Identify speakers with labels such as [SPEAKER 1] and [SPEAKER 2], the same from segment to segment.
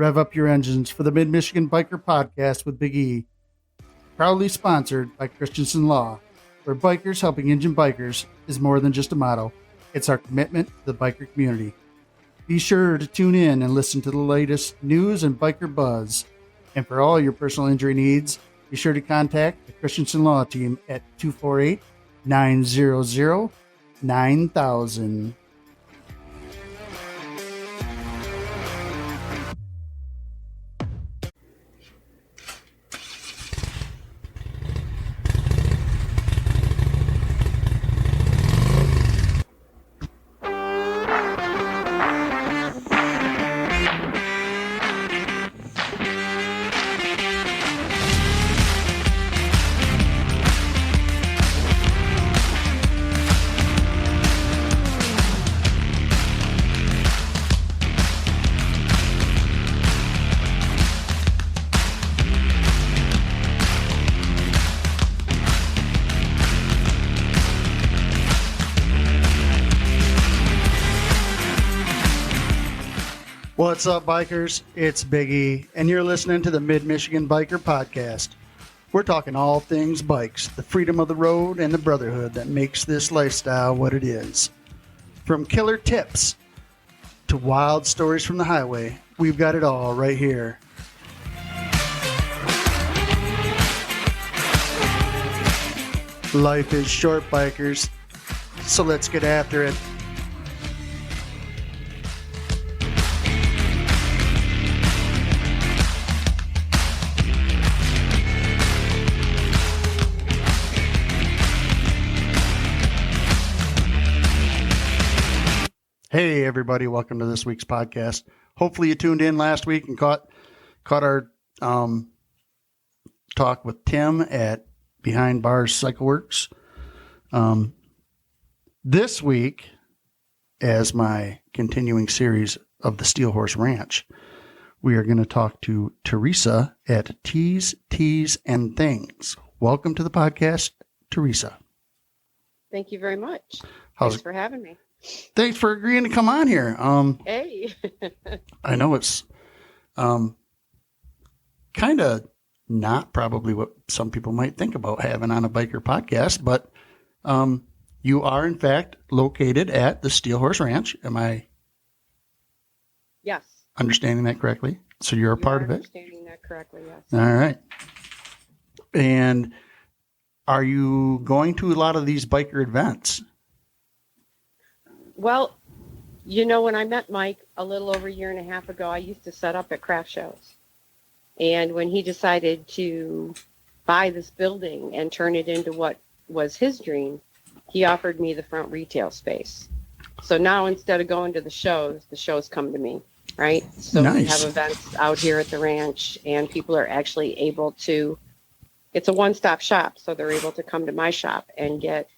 [SPEAKER 1] Rev up your engines for the Mid-Michigan Biker Podcast with Big E. Proudly sponsored by Christensen Law, where bikers helping engine bikers is more than just a motto. It's our commitment to the biker community. Be sure to tune in and listen to the latest news and biker buzz. And for all your personal injury needs, be sure to contact the Christensen Law team at 248-900-9000. What's up, bikers? It's Big E, and you're listening to the Mid-Michigan Biker Podcast. We're talking all things bikes, the freedom of the road, and the brotherhood that makes this lifestyle what it is. From killer tips to wild stories from the highway, we've got it all right here. Life is short, bikers, so let's get after it. Hey everybody, welcome to this week's podcast. Hopefully you tuned in last week and caught our talk with Tim at Behind Bars Cycle Works. This week, as my continuing series of the Steel Horse Ranch, we are going to talk to Teresa at Tees and Things. Welcome to the podcast, Teresa.
[SPEAKER 2] Thank you very much.
[SPEAKER 1] Thanks
[SPEAKER 2] for having me.
[SPEAKER 1] Thanks for agreeing to come on here.
[SPEAKER 2] Hey.
[SPEAKER 1] I know it's kind of not probably what some people might think about having on a biker podcast, but you are, in fact, located at the Steel Horse Ranch. Am I understanding that correctly? So you're a part of it?
[SPEAKER 2] Understanding that correctly, yes.
[SPEAKER 1] All right. And are you going to a lot of these biker events?
[SPEAKER 2] Well, you know, when I met Mike a little over a year and a half ago, I used to set up at craft shows. And when he decided to buy this building and turn it into what was his dream, he offered me the front retail space. So now instead of going to the shows come to me, right? So
[SPEAKER 1] Nice.
[SPEAKER 2] We have events out here at the ranch, and people are actually able to, it's a one-stop shop, so they're able to come to my shop and get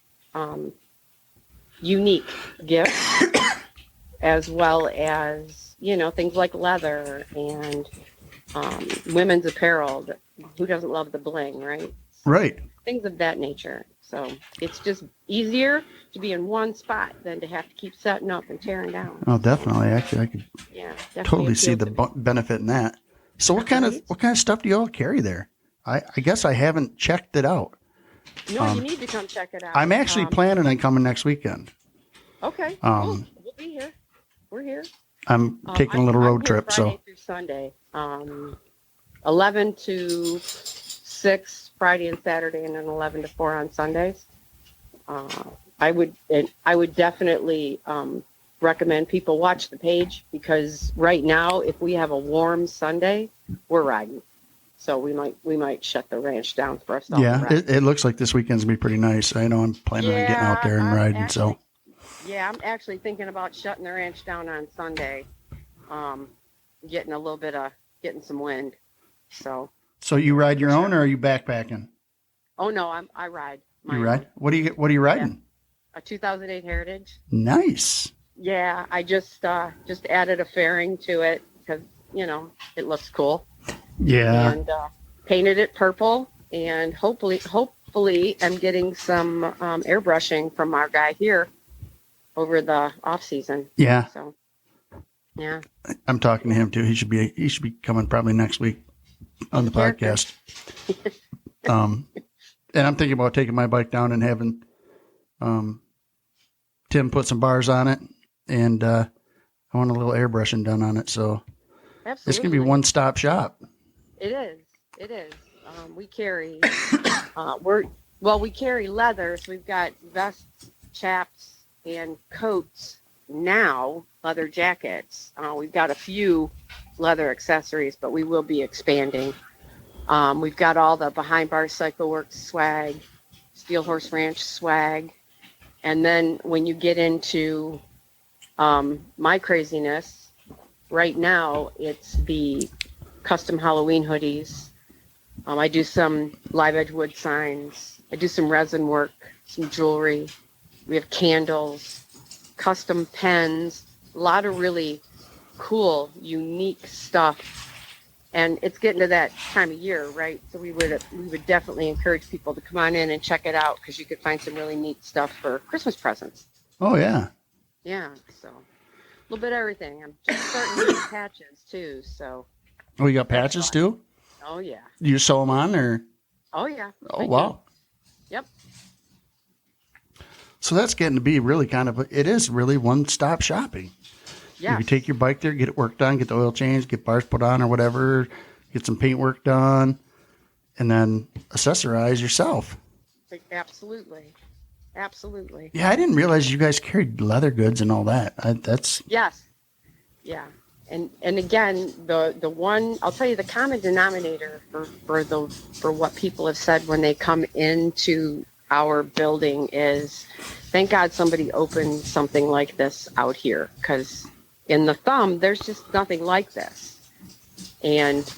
[SPEAKER 2] unique gifts, as well as, you know, things like leather and women's apparel. Who doesn't love the bling, right?
[SPEAKER 1] Right.
[SPEAKER 2] Things of that nature. So it's just easier to be in one spot than to have to keep setting up and tearing down.
[SPEAKER 1] Oh, definitely. Actually, I could totally see the benefit in that. So what kind of stuff do you all carry there? I guess I haven't checked it out.
[SPEAKER 2] No, you need to come check it out.
[SPEAKER 1] I'm actually planning on coming next weekend.
[SPEAKER 2] Okay, cool. We'll be here. We're here.
[SPEAKER 1] I'm taking a little road trip.
[SPEAKER 2] Friday through Sunday, 11 to 6 Friday and Saturday, and then 11 to 4 on Sundays. I would definitely recommend people watch the page, because right now, if we have a warm Sunday, we're riding. So we might shut the ranch down for us all.
[SPEAKER 1] Yeah, it looks like this weekend's gonna be pretty nice. I know I'm planning on getting out there and riding.
[SPEAKER 2] Yeah, I'm actually thinking about shutting the ranch down on Sunday, getting some wind. So
[SPEAKER 1] you ride your own, or are you backpacking?
[SPEAKER 2] Oh no, I ride.
[SPEAKER 1] You ride? What are you riding?
[SPEAKER 2] Yeah. A 2008 Heritage.
[SPEAKER 1] Nice.
[SPEAKER 2] Yeah, I just added a fairing to it because, you know, it looks cool.
[SPEAKER 1] Yeah.
[SPEAKER 2] And painted it purple, and hopefully I'm getting some airbrushing from our guy here over the off season.
[SPEAKER 1] Yeah.
[SPEAKER 2] So Yeah.
[SPEAKER 1] I'm talking to him too. He should be coming probably next week on the podcast. And I'm thinking about taking my bike down and having Tim put some bars on it, and I want a little airbrushing done on it. So
[SPEAKER 2] Absolutely.
[SPEAKER 1] it's gonna be one-stop shop.
[SPEAKER 2] It is. It is. We carry. We carry leather. So we've got vests, chaps, and coats now. Leather jackets. We've got a few leather accessories, but we will be expanding. We've got all the Behind Bar Cycle Works swag, Steel Horse Ranch swag, and then when you get into my craziness, right now it's the custom Halloween hoodies. I do some live edge wood signs. I do some resin work, some jewelry. We have candles, custom pens, a lot of really cool, unique stuff. And it's getting to that time of year, right? So we would definitely encourage people to come on in and check it out, because you could find some really neat stuff for Christmas presents.
[SPEAKER 1] Oh yeah.
[SPEAKER 2] Yeah. So a little bit of everything. I'm just starting to use patches too. So.
[SPEAKER 1] Oh, you got patches too?
[SPEAKER 2] Oh yeah.
[SPEAKER 1] You sew them on, or?
[SPEAKER 2] Oh yeah.
[SPEAKER 1] Oh wow.
[SPEAKER 2] Yep.
[SPEAKER 1] So that's getting to be really it is really one-stop shopping.
[SPEAKER 2] Yeah.
[SPEAKER 1] You can take your bike there, get it worked on, get the oil changed, get bars put on or whatever, get some paint work done, and then accessorize yourself.
[SPEAKER 2] Absolutely. Absolutely.
[SPEAKER 1] Yeah, I didn't realize you guys carried leather goods and all that.
[SPEAKER 2] Yes. Yeah. And again, the one, I'll tell you, the common denominator for what people have said when they come into our building is, thank God somebody opened something like this out here, because in the Thumb, there's just nothing like this. And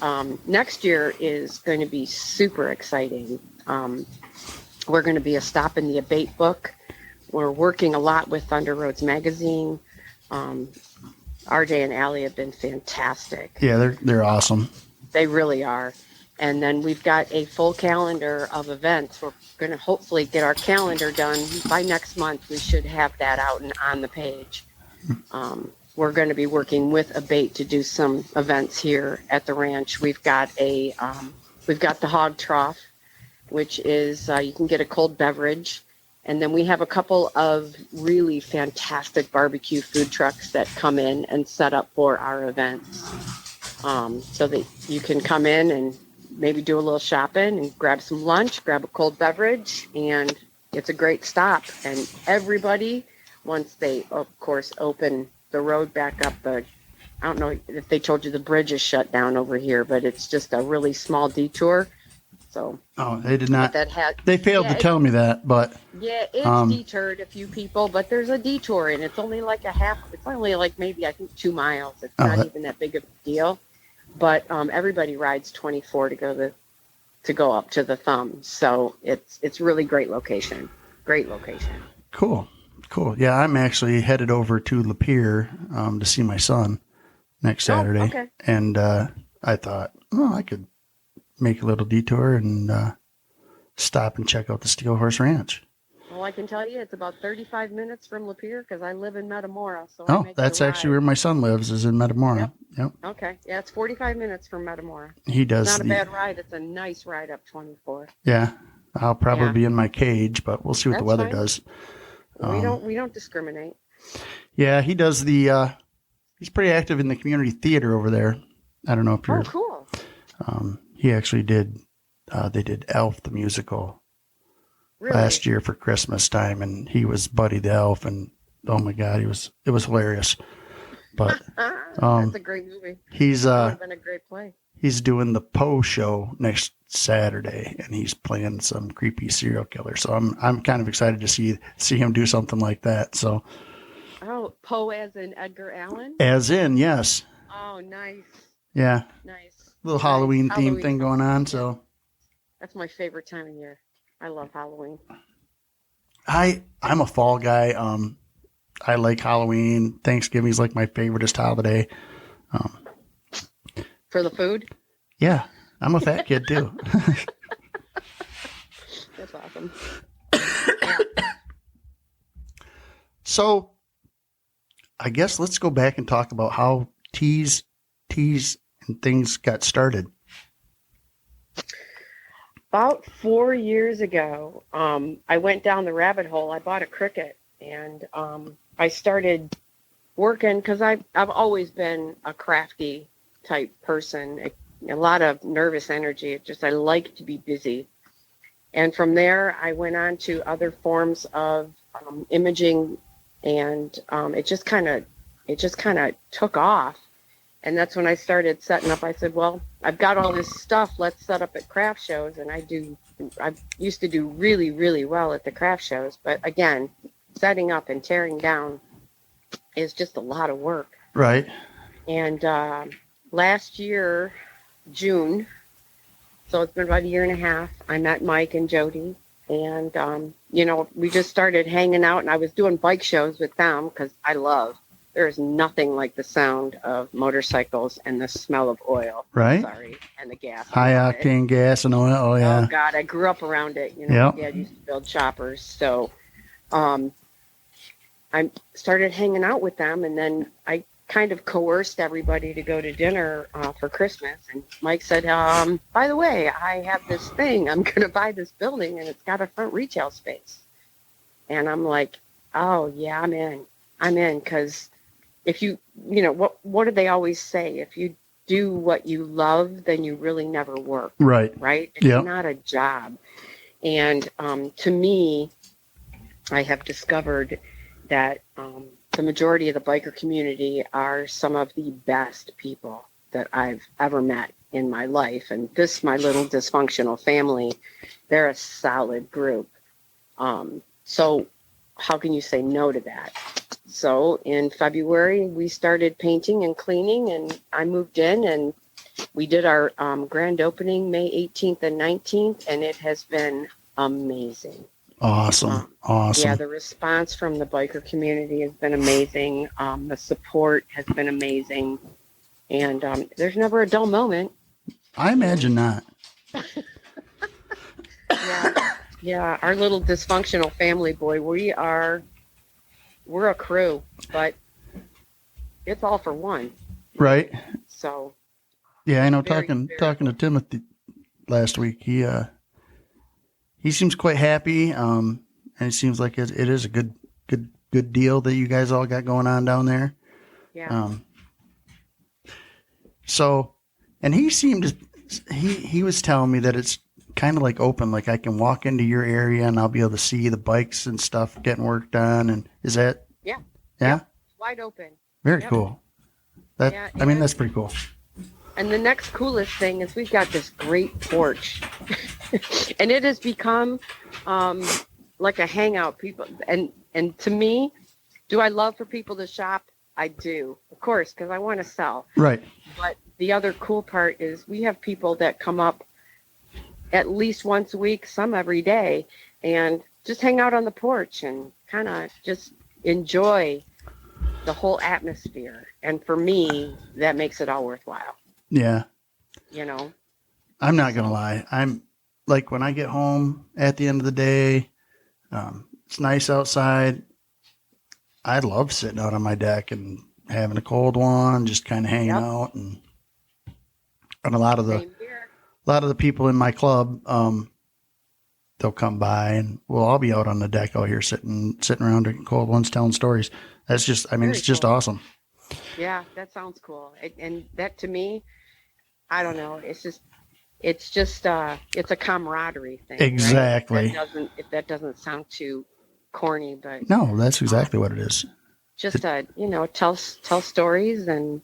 [SPEAKER 2] next year is going to be super exciting. We're going to be a stop in the Abate book. We're working a lot with Thunder Roads Magazine. RJ and Allie have been fantastic.
[SPEAKER 1] Yeah, they're awesome.
[SPEAKER 2] They really are. And then we've got a full calendar of events. We're going to hopefully get our calendar done by next month. We should have that out and on the page. We're going to be working with Abate to do some events here at the ranch. We've got the Hog Trough, which is you can get a cold beverage. And then we have a couple of really fantastic barbecue food trucks that come in and set up for our events. So that you can come in and maybe do a little shopping and grab some lunch, grab a cold beverage, and it's a great stop. And everybody, once they, of course, open the road back up, I don't know if they told you the bridge is shut down over here, but it's just a really small detour. So.
[SPEAKER 1] Oh, they did not. They failed to tell me that, but.
[SPEAKER 2] Yeah, it's deterred a few people, but there's a detour, and it's only like maybe I think 2 miles. It's not even that big of a deal. But everybody rides 24 to go up to the Thumb, so it's really great location. Great location.
[SPEAKER 1] Cool. Yeah, I'm actually headed over to Lapeer to see my son next Saturday,
[SPEAKER 2] okay.
[SPEAKER 1] And I thought, I could make a little detour and stop and check out the Steel Horse Ranch.
[SPEAKER 2] Well, I can tell you it's about 35 minutes from Lapeer, because I live in Metamora. So
[SPEAKER 1] that's actually where my son lives, is in Metamora. Yep.
[SPEAKER 2] Okay. Yeah, it's 45 minutes from Metamora.
[SPEAKER 1] He does.
[SPEAKER 2] It's not a bad ride. It's a nice ride up 24.
[SPEAKER 1] Yeah. I'll probably be in my cage, but we'll see what the weather does.
[SPEAKER 2] We don't discriminate.
[SPEAKER 1] Yeah, he does he's pretty active in the community theater over there. I don't know if you're.
[SPEAKER 2] Oh, cool.
[SPEAKER 1] He actually did, they did Elf the musical. Really? Last year for Christmas time, and he was Buddy the Elf, and oh my God, it was hilarious. But
[SPEAKER 2] that's a great movie.
[SPEAKER 1] That
[SPEAKER 2] would have been a great play.
[SPEAKER 1] He's doing the Poe show next Saturday, and he's playing some creepy serial killer. So I'm kind of excited to see him do something like that. So.
[SPEAKER 2] Oh, Poe as in Edgar Allan?
[SPEAKER 1] As in, yes.
[SPEAKER 2] Oh, nice.
[SPEAKER 1] Yeah.
[SPEAKER 2] Nice.
[SPEAKER 1] Little Halloween theme thing going on. So.
[SPEAKER 2] That's my favorite time of year. I love Halloween.
[SPEAKER 1] I'm a fall guy. I like Halloween. Thanksgiving's like my favoriteest holiday.
[SPEAKER 2] For the food?
[SPEAKER 1] Yeah. I'm a fat kid too.
[SPEAKER 2] That's awesome.
[SPEAKER 1] So I guess let's go back and talk about how tees and things got started.
[SPEAKER 2] About 4 years ago, I went down the rabbit hole. I bought a Cricut, and I started working because I've always been a crafty type person. A lot of nervous energy. I like to be busy. And from there, I went on to other forms of imaging, and it just kind of took off. And that's when I started setting up. I said, well, I've got all this stuff. Let's set up at craft shows. And I used to do really, really well at the craft shows. But again, setting up and tearing down is just a lot of work.
[SPEAKER 1] Right.
[SPEAKER 2] And last year, June, so it's been about a year and a half, I met Mike and Jody. And, we just started hanging out. And I was doing bike shows with them because there is nothing like the sound of motorcycles and the smell of oil.
[SPEAKER 1] Right.
[SPEAKER 2] Sorry. And the gas.
[SPEAKER 1] High octane gas and oil. Oh, yeah.
[SPEAKER 2] Oh, God. I grew up around it.
[SPEAKER 1] Yep.
[SPEAKER 2] My dad used to build choppers. So I started hanging out with them. And then I kind of coerced everybody to go to dinner for Christmas. And Mike said, by the way, I have this thing. I'm going to buy this building, and it's got a front retail space. And I'm like, oh, yeah, I'm in because if what do they always say? If you do what you love, then you really never work.
[SPEAKER 1] Right.
[SPEAKER 2] Right? It's
[SPEAKER 1] yep.
[SPEAKER 2] not a job. And to me, I have discovered that the majority of the biker community are some of the best people that I've ever met in my life. And my little dysfunctional family, they're a solid group. So how can you say no to that? So in February, we started painting and cleaning, and I moved in, and we did our grand opening May 18th and 19th, and it has been amazing.
[SPEAKER 1] Awesome.
[SPEAKER 2] Yeah, the response from the biker community has been amazing. The support has been amazing. And there's never a dull moment.
[SPEAKER 1] I imagine not.
[SPEAKER 2] Yeah, our little dysfunctional family, boy, we're a crew, but it's all for one.
[SPEAKER 1] Right.
[SPEAKER 2] So.
[SPEAKER 1] Yeah, I know. Talking to Timothy last week, he seems quite happy, and it seems like it is a good deal that you guys all got going on down there.
[SPEAKER 2] Yeah.
[SPEAKER 1] So, and he was telling me that it's kind of like open, like I can walk into your area and I'll be able to see the bikes and stuff getting work done. And is that?
[SPEAKER 2] Yeah.
[SPEAKER 1] Yeah.
[SPEAKER 2] Wide open.
[SPEAKER 1] Very cool. That's pretty cool.
[SPEAKER 2] And the next coolest thing is we've got this great porch, and it has become like a hangout. People and to me, do I love for people to shop? I do, of course, because I want to sell.
[SPEAKER 1] Right.
[SPEAKER 2] But the other cool part is we have people that come up at least once a week, some every day, and just hang out on the porch and kind of just enjoy the whole atmosphere. And for me, that makes it all worthwhile.
[SPEAKER 1] Yeah.
[SPEAKER 2] I'm
[SPEAKER 1] not going to lie. I'm like, when I get home at the end of the day, it's nice outside. I love sitting out on my deck and having a cold one, just kind of hanging out. And a lot of the people in my club, they'll come by and we'll all be out on the deck out here sitting around drinking cold ones, telling stories. That's just, it's just awesome.
[SPEAKER 2] Yeah, that sounds cool. And that to me, I don't know. It's a camaraderie thing.
[SPEAKER 1] Exactly.
[SPEAKER 2] Right? If that doesn't sound too corny, but
[SPEAKER 1] no, that's exactly what it is.
[SPEAKER 2] Just tell stories and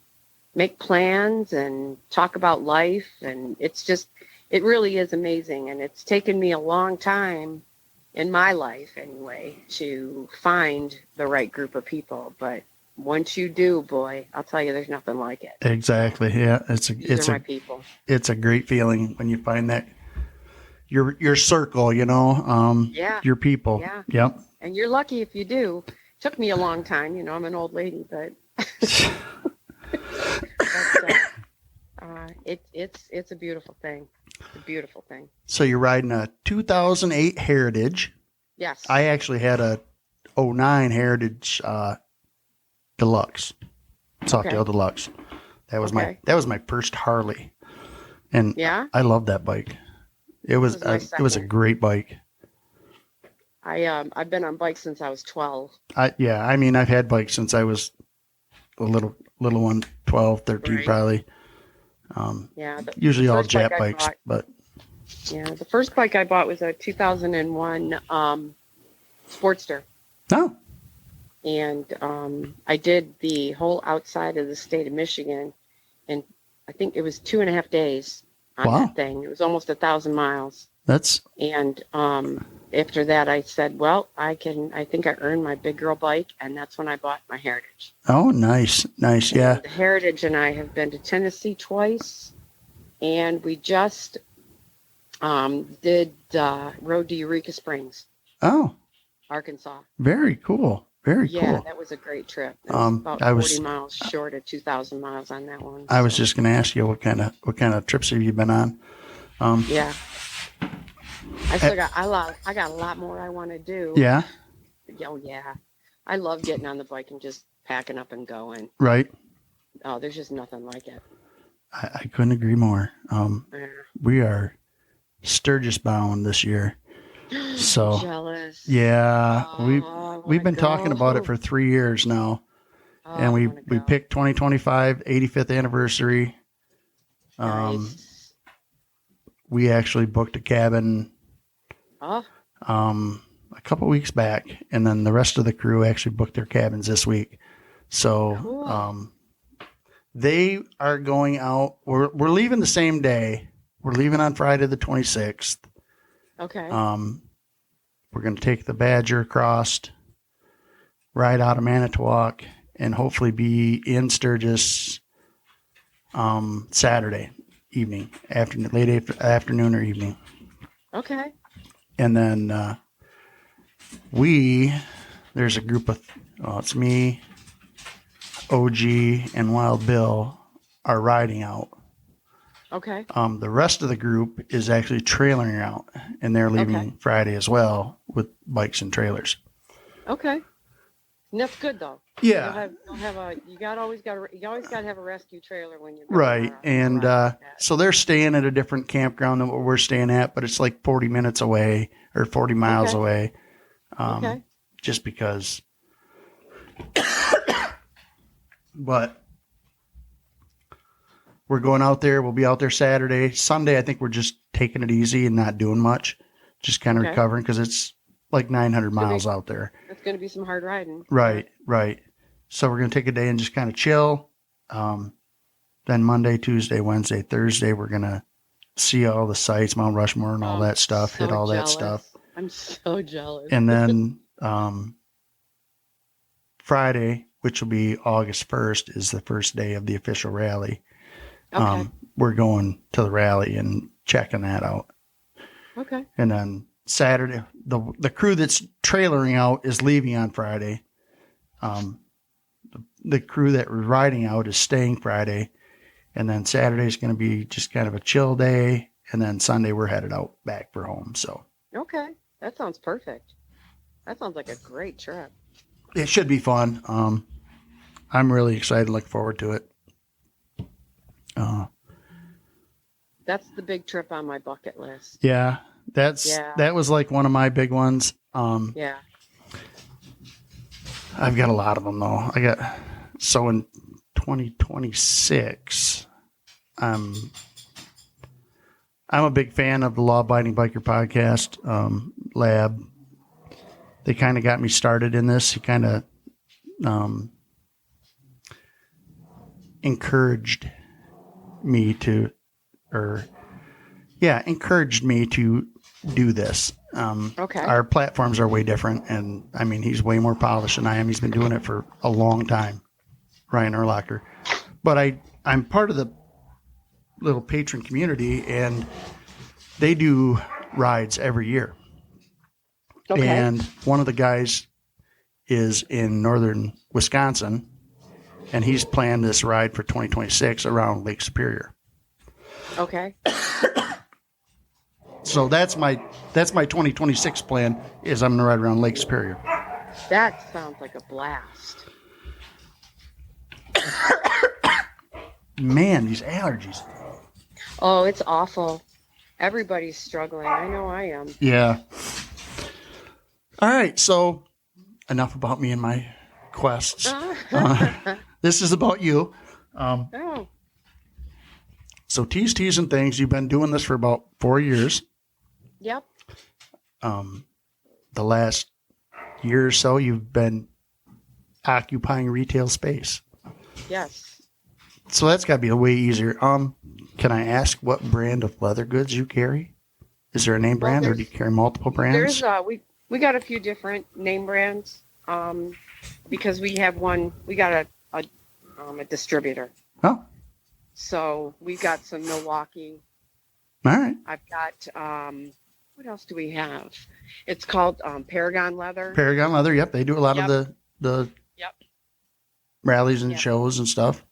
[SPEAKER 2] make plans and talk about life, and it really is amazing. And it's taken me a long time in my life anyway to find the right group of people, but once you do, boy, I'll tell you, there's nothing like it.
[SPEAKER 1] Exactly. Yeah. It's
[SPEAKER 2] my people.
[SPEAKER 1] It's a great feeling when you find that your circle, your people.
[SPEAKER 2] Yeah.
[SPEAKER 1] Yep.
[SPEAKER 2] And you're lucky if you do. Took me a long time, I'm an old lady, but it's a beautiful thing. It's a beautiful thing.
[SPEAKER 1] So you're riding a 2008 Heritage.
[SPEAKER 2] Yes.
[SPEAKER 1] I actually had a 09 Heritage, Deluxe, Softail
[SPEAKER 2] Okay.
[SPEAKER 1] Deluxe. That was
[SPEAKER 2] Okay.
[SPEAKER 1] my first Harley, and
[SPEAKER 2] Yeah.
[SPEAKER 1] I love that bike. It was
[SPEAKER 2] My
[SPEAKER 1] it was a
[SPEAKER 2] second.
[SPEAKER 1] great bike.
[SPEAKER 2] I've been on bikes since I was 12.
[SPEAKER 1] I mean, I've had bikes since I was a little one, 12, 13
[SPEAKER 2] Right.
[SPEAKER 1] probably.
[SPEAKER 2] Yeah. The
[SPEAKER 1] Usually all
[SPEAKER 2] first bike
[SPEAKER 1] Jap
[SPEAKER 2] I
[SPEAKER 1] bikes,
[SPEAKER 2] bought.
[SPEAKER 1] but
[SPEAKER 2] Yeah. The first bike I bought was a 2001 Sportster,
[SPEAKER 1] no.
[SPEAKER 2] and I did the whole outside of the state of Michigan, and I think it was 2.5 days on
[SPEAKER 1] Wow.
[SPEAKER 2] that thing. It was almost 1,000 miles.
[SPEAKER 1] That's
[SPEAKER 2] And after that, I said, well, I think I earned my big girl bike. And that's when I bought my Heritage.
[SPEAKER 1] nice. Yeah.
[SPEAKER 2] And the Heritage and I have been to Tennessee twice. And we just did Road to Eureka Springs,
[SPEAKER 1] Oh,
[SPEAKER 2] Arkansas.
[SPEAKER 1] very cool. Very
[SPEAKER 2] Yeah,
[SPEAKER 1] cool.
[SPEAKER 2] that was a great trip. It was about
[SPEAKER 1] I
[SPEAKER 2] 40
[SPEAKER 1] was
[SPEAKER 2] miles short of 2,000 miles on that one.
[SPEAKER 1] I was
[SPEAKER 2] so,
[SPEAKER 1] just going to ask you what kind of trips have you been on?
[SPEAKER 2] yeah. I got a lot more I want to do.
[SPEAKER 1] Yeah.
[SPEAKER 2] Oh, yeah. I love getting on the bike and just packing up and going.
[SPEAKER 1] Right.
[SPEAKER 2] Oh, there's just nothing like it.
[SPEAKER 1] I couldn't agree more.
[SPEAKER 2] Yeah.
[SPEAKER 1] We are Sturgis bound this year. So
[SPEAKER 2] Jealous.
[SPEAKER 1] yeah,
[SPEAKER 2] Oh, I
[SPEAKER 1] we've
[SPEAKER 2] wanna
[SPEAKER 1] been talking about it for 3 years now,
[SPEAKER 2] Oh,
[SPEAKER 1] and
[SPEAKER 2] I
[SPEAKER 1] we
[SPEAKER 2] wanna go.
[SPEAKER 1] picked 2025 85th anniversary.
[SPEAKER 2] Nice.
[SPEAKER 1] We actually booked a cabin
[SPEAKER 2] Oh,
[SPEAKER 1] a couple weeks back, and then the rest of the crew actually booked their cabins this week. So
[SPEAKER 2] cool.
[SPEAKER 1] they are going out. We're leaving the same day. We're leaving on Friday the 26th.
[SPEAKER 2] Okay.
[SPEAKER 1] We're going to take the Badger across, ride out of Manitowoc, and hopefully be in Sturgis Saturday evening, late afternoon or evening.
[SPEAKER 2] Okay.
[SPEAKER 1] And then there's a group of, it's me, OG, and Wild Bill are riding out.
[SPEAKER 2] Okay.
[SPEAKER 1] The rest of the group is actually trailering out, and they're leaving Friday as well with bikes and trailers.
[SPEAKER 2] Okay. And that's good though.
[SPEAKER 1] Yeah.
[SPEAKER 2] You always got to have a rescue trailer when you're
[SPEAKER 1] Right. And so they're staying at a different campground than what we're staying at, but it's like 40 minutes away or 40 miles away. Just because. But we're going out there. We'll be out there Saturday. Sunday, I think we're just taking it easy and not doing much. Just kind of recovering because it's like 900 miles out there.
[SPEAKER 2] It's going to be some hard riding.
[SPEAKER 1] Right. So we're going to take a day and just kind of chill. Then Monday, Tuesday, Wednesday, Thursday, we're going to see all the sites, Mount Rushmore and all that stuff, hit all that stuff.
[SPEAKER 2] I'm so jealous.
[SPEAKER 1] And then Friday, which will be August 1st, is the first day of the official rally.
[SPEAKER 2] Okay.
[SPEAKER 1] We're going to the rally and checking that out.
[SPEAKER 2] Okay.
[SPEAKER 1] And then Saturday, the crew that's trailering out is leaving on Friday. The crew that was riding out is staying Friday. And then Saturday is going to be just kind of a chill day. And then Sunday, we're headed out back for home. So.
[SPEAKER 2] Okay. That sounds perfect. That sounds like a great trip.
[SPEAKER 1] It should be fun. I'm really excited. Look forward to it.
[SPEAKER 2] That's the big trip on my bucket list.
[SPEAKER 1] Yeah, that was like one of my big ones.
[SPEAKER 2] Yeah.
[SPEAKER 1] I've got a lot of them though. So in 2026, I'm a big fan of the Law Abiding Biker podcast, Lab. They kind of got me started in this. He kind of encouraged me to do this. Our platforms are way different, and I mean, he's way more polished than I am. He's been doing it for a long time, Ryan Urlacher. But I'm part of the little patron community, and they do rides every year. Okay. And one of the guys is in northern Wisconsin, and he's planned this ride for 2026 around Lake Superior.
[SPEAKER 2] Okay.
[SPEAKER 1] So that's my 2026 plan is I'm going to ride around Lake Superior.
[SPEAKER 2] That sounds like a blast.
[SPEAKER 1] Man, these allergies.
[SPEAKER 2] Oh, it's awful. Everybody's struggling. I know I am.
[SPEAKER 1] Yeah. All right. So enough about me and my quests. This is about you.
[SPEAKER 2] Oh,
[SPEAKER 1] So teas and things. You've been doing this for about 4 years.
[SPEAKER 2] yep.
[SPEAKER 1] The last year or so, you've been occupying retail space.
[SPEAKER 2] Yes.
[SPEAKER 1] So that's got to be a way easier. Can I ask what brand of leather goods you carry? Is there a name brand, or do you carry multiple brands?
[SPEAKER 2] There's we got a few different name brands. Because we have one. We got a distributor.
[SPEAKER 1] Oh,
[SPEAKER 2] So we've got some Milwaukee.
[SPEAKER 1] all right.
[SPEAKER 2] I've got what else do we have? It's called Paragon Leather.
[SPEAKER 1] Paragon Leather. Yep, they do a lot
[SPEAKER 2] Yep.
[SPEAKER 1] of the
[SPEAKER 2] Yep.
[SPEAKER 1] rallies and
[SPEAKER 2] Yep.
[SPEAKER 1] shows and stuff.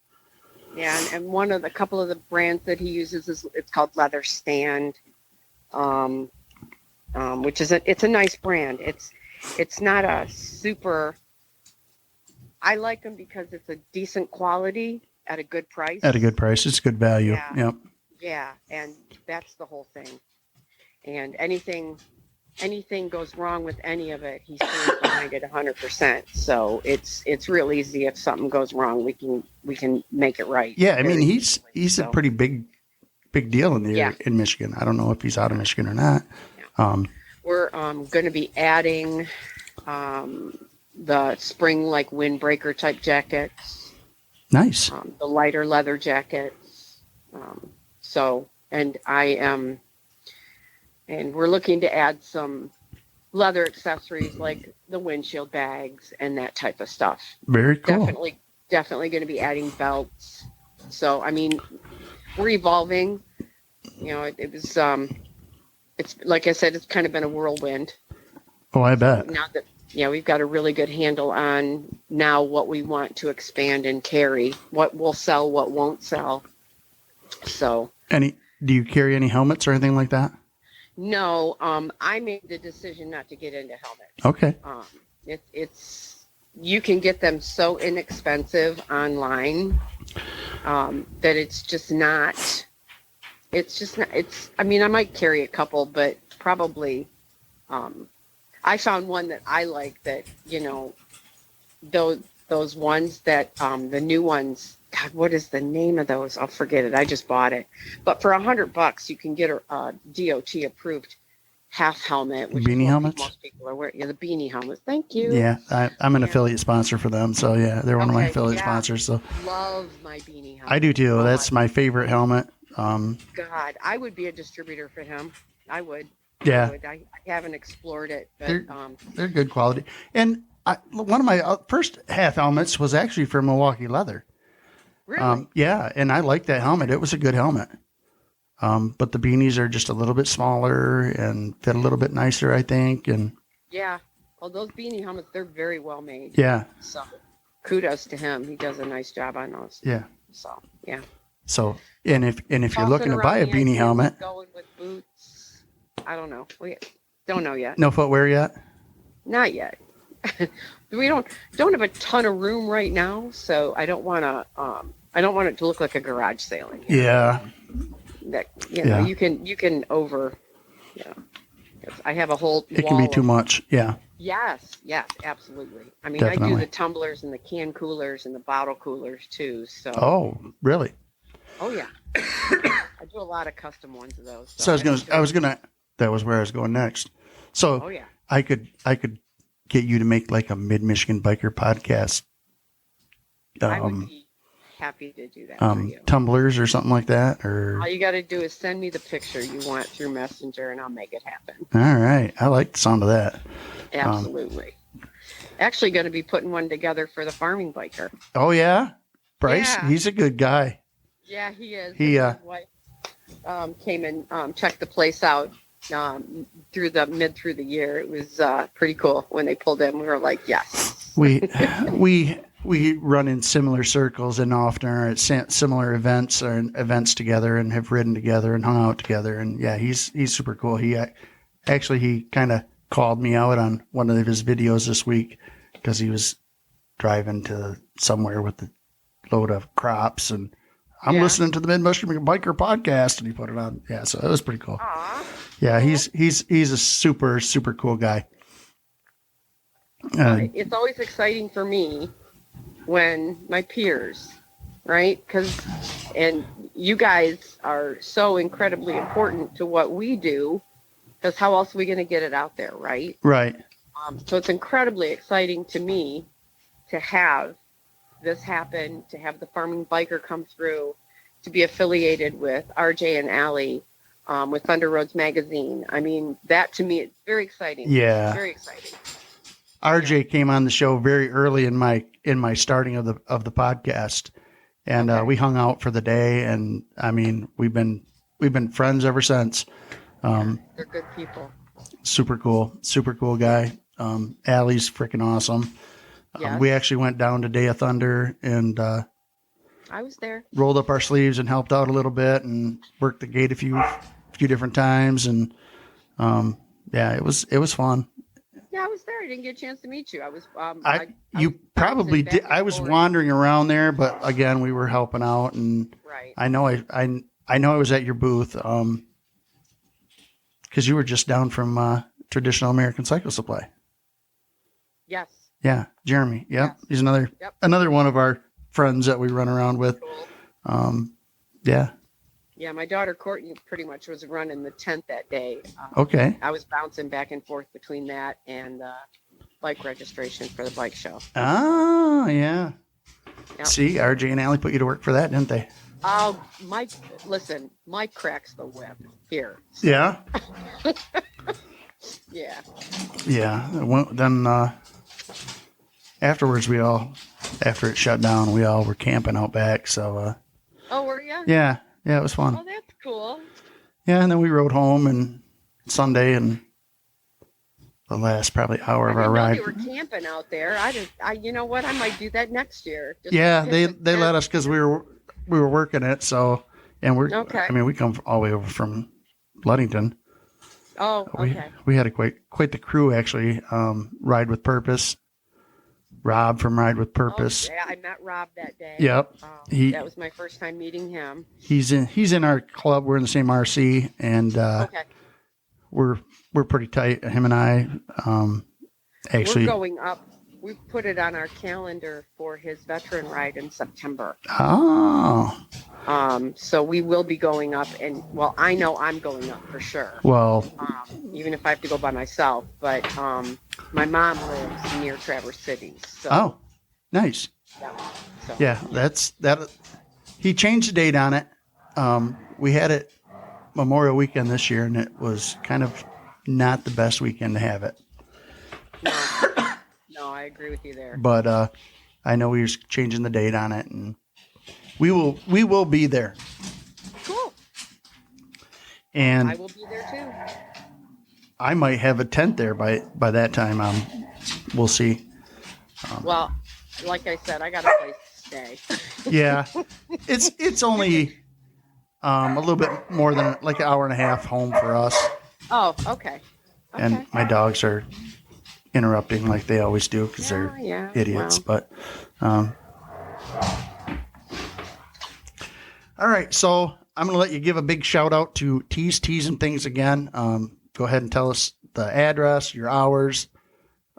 [SPEAKER 2] Yeah, and one of the couple of the brands that he uses is it's called Leather Stand, which is it's a nice brand. It's not a super. I like them because it's a decent quality at a good price.
[SPEAKER 1] At a good price, it's good value.
[SPEAKER 2] Yeah.
[SPEAKER 1] Yep.
[SPEAKER 2] Yeah, and that's the whole thing. And anything goes wrong with any of it, he stands behind it 100%. So it's real easy. If something goes wrong, we can make it right.
[SPEAKER 1] Yeah, I mean
[SPEAKER 2] very
[SPEAKER 1] he's
[SPEAKER 2] easily.
[SPEAKER 1] a pretty big deal in in Michigan. I don't know if he's out of Michigan or not.
[SPEAKER 2] Yeah. We're going to be adding the spring like windbreaker type jackets.
[SPEAKER 1] Nice.
[SPEAKER 2] The lighter leather jackets. And we're looking to add some leather accessories like the windshield bags and that type of stuff.
[SPEAKER 1] Very cool.
[SPEAKER 2] Definitely going to be adding belts. So, I mean, we're evolving. You know, it was, it's like I said, it's kind of been a whirlwind.
[SPEAKER 1] Oh, I bet.
[SPEAKER 2] Now that, we've got a really good handle on now what we want to expand and carry, what will sell, what won't sell. So.
[SPEAKER 1] Do you carry any helmets or anything like that?
[SPEAKER 2] No, I made the decision not to get into helmets.
[SPEAKER 1] Okay.
[SPEAKER 2] It's you can get them so inexpensive online that it's just not. I mean, I might carry a couple, but probably. I found one that I like that those ones that the new ones. God, what is the name of those? I'll forget it. I just bought it. But for $100, you can get a DOT approved half helmet. Which
[SPEAKER 1] beanie helmets?
[SPEAKER 2] Most people are wearing. Yeah, the beanie helmets. Thank you.
[SPEAKER 1] Yeah, I'm an affiliate sponsor for them. So, yeah, they're one of my affiliate sponsors. So
[SPEAKER 2] love my beanie helmet.
[SPEAKER 1] I do, too. That's my favorite helmet.
[SPEAKER 2] God, I would be a distributor for him. I would.
[SPEAKER 1] Yeah.
[SPEAKER 2] I haven't explored it, but
[SPEAKER 1] they're good quality. And one of my first half helmets was actually from Milwaukee Leather.
[SPEAKER 2] Really?
[SPEAKER 1] Yeah, and I like that helmet. It was a good helmet. But the beanies are just a little bit smaller and fit a little bit nicer, I think. And
[SPEAKER 2] yeah, well, those beanie helmets, they're very well made.
[SPEAKER 1] Yeah.
[SPEAKER 2] So kudos to him. He does a nice job on those.
[SPEAKER 1] Yeah.
[SPEAKER 2] So yeah.
[SPEAKER 1] So and if you're looking to buy a beanie helmet,
[SPEAKER 2] going with boots, I don't know. We don't know yet.
[SPEAKER 1] No footwear yet?
[SPEAKER 2] Not yet. We don't have a ton of room right now, so I don't want it to look like a garage sale in here.
[SPEAKER 1] Yeah.
[SPEAKER 2] That you can over. Yeah. I have a whole.
[SPEAKER 1] It can be too much. Yeah.
[SPEAKER 2] Yes, absolutely. I mean,
[SPEAKER 1] Definitely.
[SPEAKER 2] I do the tumblers and the can coolers and the bottle coolers too. So.
[SPEAKER 1] Oh, really?
[SPEAKER 2] Oh yeah. I do a lot of custom ones of those.
[SPEAKER 1] So I was gonna. That was where I was going next. So.
[SPEAKER 2] Oh yeah.
[SPEAKER 1] I could get you to make like a Mid-Michigan biker podcast.
[SPEAKER 2] I would be happy to do that for you.
[SPEAKER 1] Tumblers or something like that, or
[SPEAKER 2] all you got to do is send me the picture you want through Messenger, and I'll make it happen.
[SPEAKER 1] All right, I like the sound of that.
[SPEAKER 2] Absolutely. Actually, going to be putting one together for the farming biker.
[SPEAKER 1] Oh yeah, Bryce,
[SPEAKER 2] Yeah.
[SPEAKER 1] He's a good guy.
[SPEAKER 2] Yeah, he is.
[SPEAKER 1] He
[SPEAKER 2] His wife came and checked the place out through the year. It was pretty cool when they pulled in. We were like, yes.
[SPEAKER 1] We run in similar circles and often are at similar events or events together and have ridden together and hung out together. And yeah, he's super cool. He kind of called me out on one of his videos this week because he was driving to somewhere with the load of crops, and I'm
[SPEAKER 2] Yeah.
[SPEAKER 1] listening to the Mid-Michigan Biker podcast, and he put it on. Yeah, so it was pretty cool.
[SPEAKER 2] Aw.
[SPEAKER 1] Yeah,
[SPEAKER 2] Cool.
[SPEAKER 1] he's a super, super cool guy.
[SPEAKER 2] It's always exciting for me when my peers, right? And you guys are so incredibly important to what we do, because how else are we going to get it out there, right?
[SPEAKER 1] Right.
[SPEAKER 2] So it's incredibly exciting to me to have this happen, to have the Farming Biker come through, to be affiliated with RJ and Allie, with Thunder Roads Magazine. I mean, that to me, it's very exciting.
[SPEAKER 1] Yeah.
[SPEAKER 2] Very exciting.
[SPEAKER 1] RJ came on the show very early in my starting of the podcast, and
[SPEAKER 2] Okay.
[SPEAKER 1] we hung out for the day, and I mean we've been friends ever since.
[SPEAKER 2] They're good people.
[SPEAKER 1] Super cool guy. Allie's freaking awesome.
[SPEAKER 2] Yes.
[SPEAKER 1] We actually went down to Day of Thunder and
[SPEAKER 2] I was there.
[SPEAKER 1] rolled up our sleeves and helped out a little bit and worked the gate a few different times, and yeah, it was fun.
[SPEAKER 2] Yeah, I was there. I didn't get a chance to meet you. I was.
[SPEAKER 1] You probably did. I was wandering around there, but again, we were helping out, and
[SPEAKER 2] Right.
[SPEAKER 1] I know I was at your booth, because you were just down from Traditional American Cycle Supply.
[SPEAKER 2] Yes.
[SPEAKER 1] Yeah, Jeremy. Yep,
[SPEAKER 2] Yes.
[SPEAKER 1] he's another one of our friends that we run around with.
[SPEAKER 2] Cool.
[SPEAKER 1] Yeah.
[SPEAKER 2] Yeah, my daughter Courtney pretty much was running the tent that day.
[SPEAKER 1] Okay.
[SPEAKER 2] I was bouncing back and forth between that and bike registration for the bike show.
[SPEAKER 1] Oh, yeah.
[SPEAKER 2] Yep.
[SPEAKER 1] See, RJ and Allie put you to work for that, didn't they?
[SPEAKER 2] Mike cracks the whip here.
[SPEAKER 1] Yeah.
[SPEAKER 2] Yeah.
[SPEAKER 1] Yeah. Then afterwards, after it shut down, we all were camping out back. So,
[SPEAKER 2] Oh, were you?
[SPEAKER 1] yeah, it was fun.
[SPEAKER 2] Oh, that's cool.
[SPEAKER 1] Yeah, and then we rode home and Sunday and the last probably hour of our ride.
[SPEAKER 2] You were camping out there. You know what? I might do that next year. Just
[SPEAKER 1] Yeah,
[SPEAKER 2] hit
[SPEAKER 1] they let us because we were working it. So, and
[SPEAKER 2] Okay.
[SPEAKER 1] I mean, we come all the way over from Ludington.
[SPEAKER 2] Oh, okay.
[SPEAKER 1] We had quite the crew actually. Ride with Purpose. Rob from Ride with Purpose.
[SPEAKER 2] Oh, yeah, I met Rob that day.
[SPEAKER 1] Yep.
[SPEAKER 2] That was my first time meeting him.
[SPEAKER 1] He's in our club. We're in the same RC, and
[SPEAKER 2] Okay.
[SPEAKER 1] we're pretty tight. Him and I. Actually,
[SPEAKER 2] We're going up. We put it on our calendar for his veteran ride in September.
[SPEAKER 1] Oh.
[SPEAKER 2] So we will be going up, and well, I know I'm going up for sure.
[SPEAKER 1] Well,
[SPEAKER 2] Even if I have to go by myself, but my mom lives near Traverse City. So,
[SPEAKER 1] oh, nice.
[SPEAKER 2] Yeah,
[SPEAKER 1] Yeah, he changed the date on it. We had it Memorial Weekend this year, and it was kind of not the best weekend to have it.
[SPEAKER 2] No, I agree with you there.
[SPEAKER 1] But I know we were changing the date on it, and we will be there.
[SPEAKER 2] Cool.
[SPEAKER 1] And
[SPEAKER 2] I will be there too.
[SPEAKER 1] I might have a tent there by that time. We'll see.
[SPEAKER 2] Well, like I said, I got a place to stay.
[SPEAKER 1] Yeah, it's only a little bit more than like an hour and a half home for us.
[SPEAKER 2] Oh, okay.
[SPEAKER 1] And my dogs are interrupting like they always do because they're idiots.
[SPEAKER 2] Well.
[SPEAKER 1] But all right, so I'm going to let you give a big shout out to Tees and Things again. Go ahead and tell us the address, your hours,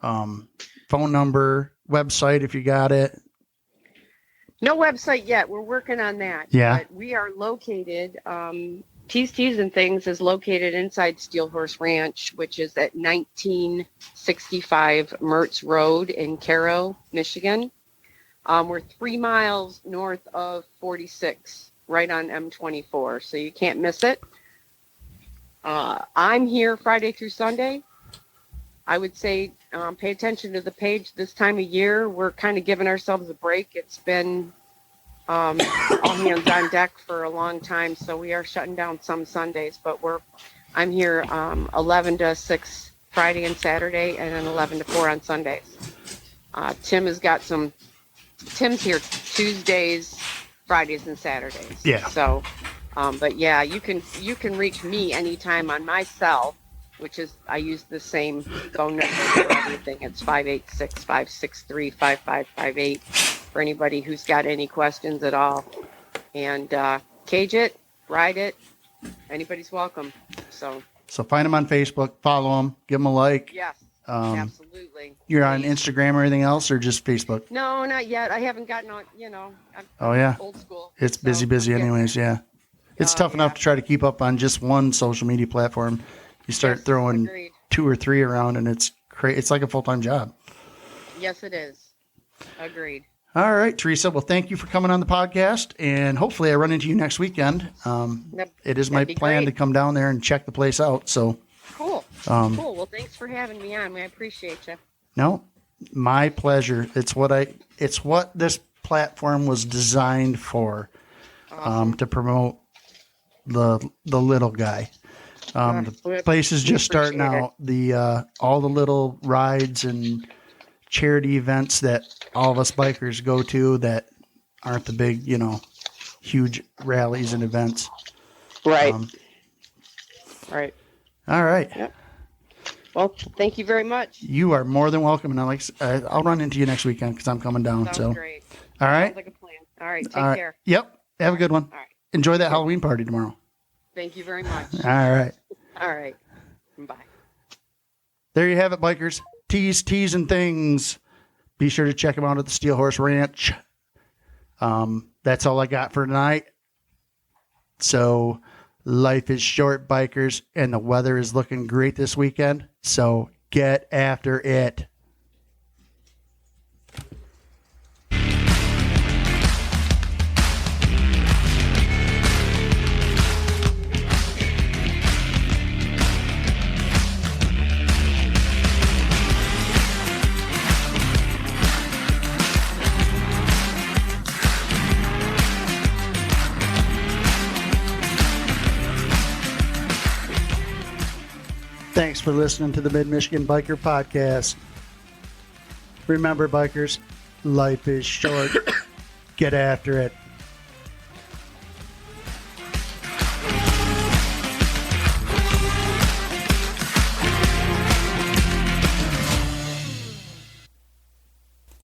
[SPEAKER 1] phone number, website if you got it.
[SPEAKER 2] No website yet. We're working on that.
[SPEAKER 1] Yeah.
[SPEAKER 2] But we are located, Tees and Things is located inside Steel Horse Ranch, which is at 1965 Mertz Road in Caro, Michigan. We're 3 miles north of 46, right on M24, so you can't miss it. I'm here Friday through Sunday. I would say pay attention to the page this time of year. We're kind of giving ourselves a break. It's been all hands on deck for a long time, so we are shutting down some Sundays. But I'm here 11 to 6 Friday and Saturday, and then 11 to 4 on Sundays. Tim's here Tuesdays, Fridays, and Saturdays.
[SPEAKER 1] Yeah.
[SPEAKER 2] So, but yeah, you can reach me anytime on my cell, which is, I use the same phone number for everything. It's 586-563-5558. for anybody who's got any questions at all. And cage it, ride it. Anybody's welcome. So
[SPEAKER 1] find them on Facebook, follow them, give them a like.
[SPEAKER 2] yes, absolutely.
[SPEAKER 1] You're on Instagram or anything else, or just Facebook?
[SPEAKER 2] No, not yet. I haven't gotten on. I'm old school.
[SPEAKER 1] It's busy anyways. Yeah, it's tough enough to try to keep up on just one social media platform. You start throwing 2 or 3 around, and it's it's like a full-time job.
[SPEAKER 2] Yes, it is. Agreed.
[SPEAKER 1] All right, Teresa. Well, thank you for coming on the podcast, and hopefully I run into you next weekend. It is my plan to come down there and check the place out. So
[SPEAKER 2] cool. Cool. Well, thanks for having me on. I appreciate you.
[SPEAKER 1] No, my pleasure. It's what this platform was designed for, to promote the little guy. The place is just starting out. All the little rides and charity events that all of us bikers go to that aren't the big, huge rallies and events.
[SPEAKER 2] Right. Right.
[SPEAKER 1] All right.
[SPEAKER 2] Yep. Well, thank you very much.
[SPEAKER 1] You are more than welcome, and I'll run into you next weekend because I'm coming down.
[SPEAKER 2] Sounds great.
[SPEAKER 1] All right.
[SPEAKER 2] Sounds like a plan. All right. Take care.
[SPEAKER 1] Yep. Have a good one.
[SPEAKER 2] All right.
[SPEAKER 1] Enjoy that Halloween party tomorrow.
[SPEAKER 2] Thank you very much.
[SPEAKER 1] All right.
[SPEAKER 2] All right. Bye.
[SPEAKER 1] There you have it, bikers. Tees, and things. Be sure to check them out at the Steel Horse Ranch. That's all I got for tonight. So, life is short, bikers, and the weather is looking great this weekend. So, get after it. Thanks for listening to the Mid-Michigan Biker Podcast. Remember, bikers, life is short. Get after it.